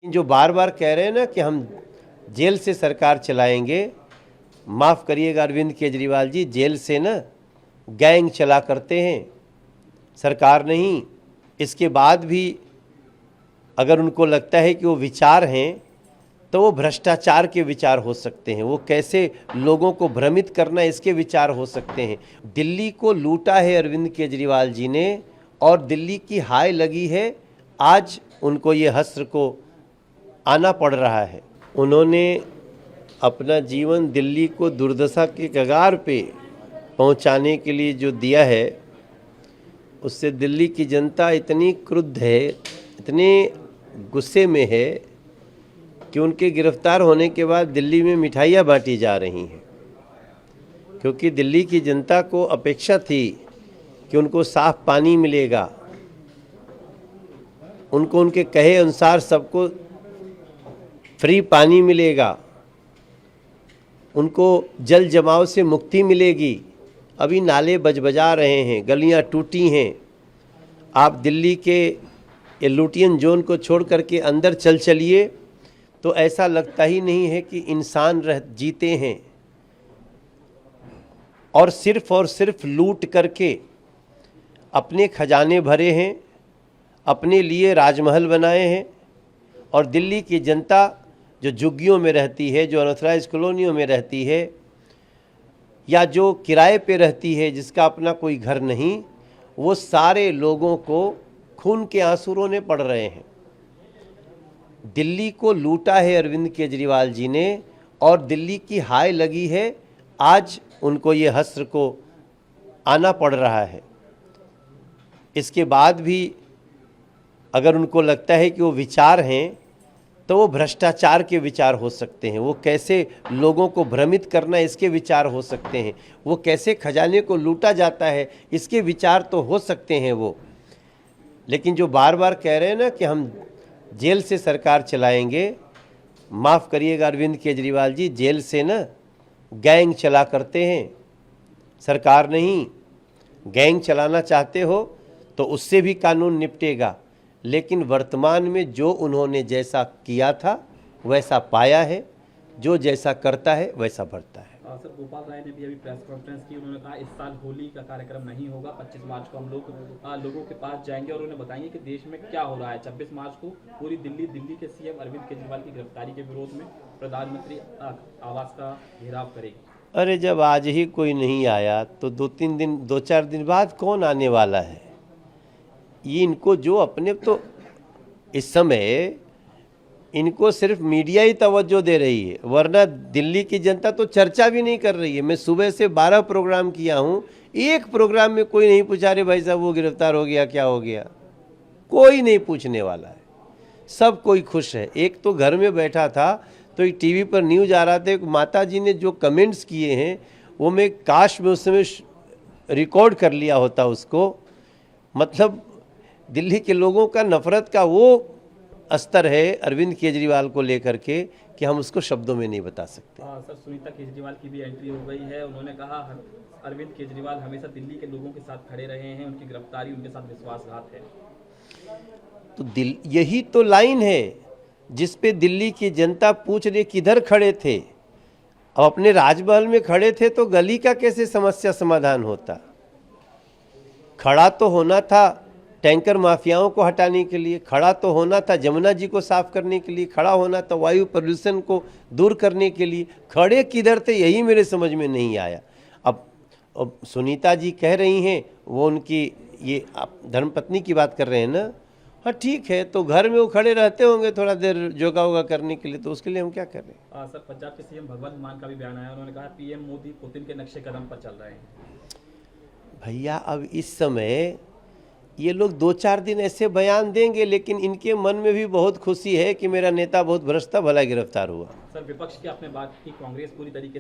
जो बार बार कह रहे हैं ना कि हम जेल से सरकार चलाएंगे, माफ़ करिएगा अरविंद केजरीवाल जी, जेल से ना गैंग चला करते हैं, सरकार नहीं। इसके बाद भी अगर उनको लगता है कि वो विचार हैं तो वो भ्रष्टाचार के विचार हो सकते हैं, वो कैसे लोगों को भ्रमित करना इसके विचार हो सकते हैं। दिल्ली को लूटा है अरविंद केजरीवाल जी ने और दिल्ली की हाय लगी है, आज उनको ये हस्र को आना पड़ रहा है। उन्होंने अपना जीवन दिल्ली को दुर्दशा के कगार पे पहुंचाने के लिए जो दिया है, उससे दिल्ली की जनता इतनी क्रुद्ध है, इतने गुस्से में है कि उनके गिरफ्तार होने के बाद दिल्ली में मिठाइयाँ बांटी जा रही हैं, क्योंकि दिल्ली की जनता को अपेक्षा थी कि उनको साफ पानी मिलेगा, उनको उनके कहे अनुसार सबको फ्री पानी मिलेगा, उनको जल जमाव से मुक्ति मिलेगी। अभी नाले बजबजा रहे हैं, गलियां टूटी हैं। आप दिल्ली के ये लुटियन जोन को छोड़ करके अंदर चलिए तो ऐसा लगता ही नहीं है कि इंसान जीते हैं, और सिर्फ लूट करके अपने खजाने भरे हैं, अपने लिए राजमहल बनाए हैं। और दिल्ली की जनता जो झुग्गियों में रहती है, जो अनऑथराइज्ड कॉलोनियों में रहती है, या जो किराए पे रहती है, जिसका अपना कोई घर नहीं, वो सारे लोगों को खून के आंसू रोने पड़ रहे हैं। दिल्ली को लूटा है अरविंद केजरीवाल जी ने और दिल्ली की हाय लगी है, आज उनको ये हस्र को आना पड़ रहा है। इसके बाद भी अगर उनको लगता है कि वो विचार हैं तो वो भ्रष्टाचार के विचार हो सकते हैं, वो कैसे लोगों को भ्रमित करना इसके विचार हो सकते हैं, वो कैसे खजाने को लूटा जाता है इसके विचार तो हो सकते हैं वो। लेकिन जो बार बार कह रहे हैं ना कि हम जेल से सरकार चलाएंगे, माफ़ करिएगा अरविंद केजरीवाल जी, जेल से ना गैंग चला करते हैं, सरकार नहीं। गैंग चलाना चाहते हो तो उससे भी कानून निपटेगा, लेकिन वर्तमान में जो उन्होंने जैसा किया था वैसा पाया है, जो जैसा करता है वैसा बढ़ता है। सर, गोपाल राय ने भी अभी प्रेस कॉन्फ्रेंस की, उन्होंने कहा इस साल होली का कार्यक्रम नहीं होगा, 25 मार्च को हम लोग लोगों के पास जाएंगे और उन्हें बताएंगे कि देश में क्या हो रहा है। 26 मार्च को पूरी दिल्ली के सीएम अरविंद केजरीवाल की गिरफ्तारी के विरोध में प्रधानमंत्री आवास का घेराव करेगी। अरे जब आज ही कोई नहीं आया तो 2-4 दिन बाद कौन आने वाला है? ये इनको जो अपने तो इस समय इनको सिर्फ मीडिया ही तवज्जो दे रही है, वरना दिल्ली की जनता तो चर्चा भी नहीं कर रही है। मैं सुबह से 12 प्रोग्राम किया हूँ, एक प्रोग्राम में कोई नहीं पूछा रे भाई साहब वो गिरफ्तार हो गया, क्या हो गया, कोई नहीं पूछने वाला है। सब कोई खुश है। एक तो घर में बैठा था तो एक टीवी पर न्यूज आ रहा था, माता जी ने जो कमेंट्स किए हैं वो मैं काश में उस समय रिकॉर्ड कर लिया होता उसको। मतलब दिल्ली के लोगों का नफरत का वो स्तर है अरविंद केजरीवाल को लेकर के कि हम उसको शब्दों में नहीं बता सकते। सर, सुनीता केजरीवाल की भी एंट्री हो गई है। उन्होंने कहा अरविंद केजरीवाल हमेशा दिल्ली के लोगों के साथ खड़े रहे हैं, उनकी गिरफ्तारी उनके साथ विश्वासघात है। तो यही तो लाइन है जिस पे दिल्ली की जनता पूछ रही किधर खड़े थे। अब अपने राजमहल में खड़े थे तो गली का कैसे समस्या समाधान होता? खड़ा तो होना था टैंकर माफियाओं को हटाने के लिए, खड़ा तो होना था जमुना जी को साफ करने के लिए, खड़ा होना था वायु प्रदूषण को दूर करने के लिए। खड़े किधर थे यही मेरे समझ में नहीं आया। अब सुनीता जी कह रही हैं, वो उनकी ये आप धर्मपत्नी की बात कर रहे हैं ना, हाँ ठीक है, तो घर में वो खड़े रहते होंगे थोड़ा देर योगा वोगा करने के लिए, तो उसके लिए हम क्या कर रहे हैं। सर, पंजाब के सीएम भगवंत मान का भी बयान आया, उन्होंने कहा पीएम मोदी पुतिन के नक्शे कदम पर चल रहे हैं। भैया अब इस समय ये लोग 2-4 दिन ऐसे बयान देंगे, लेकिन इनके मन में भी बहुत खुशी है कि मेरा नेता बहुत भ्रष्ट था, भला गिरफ्तार हुआ। सर, विपक्ष की आपने बात की, कांग्रेस पूरी तरीके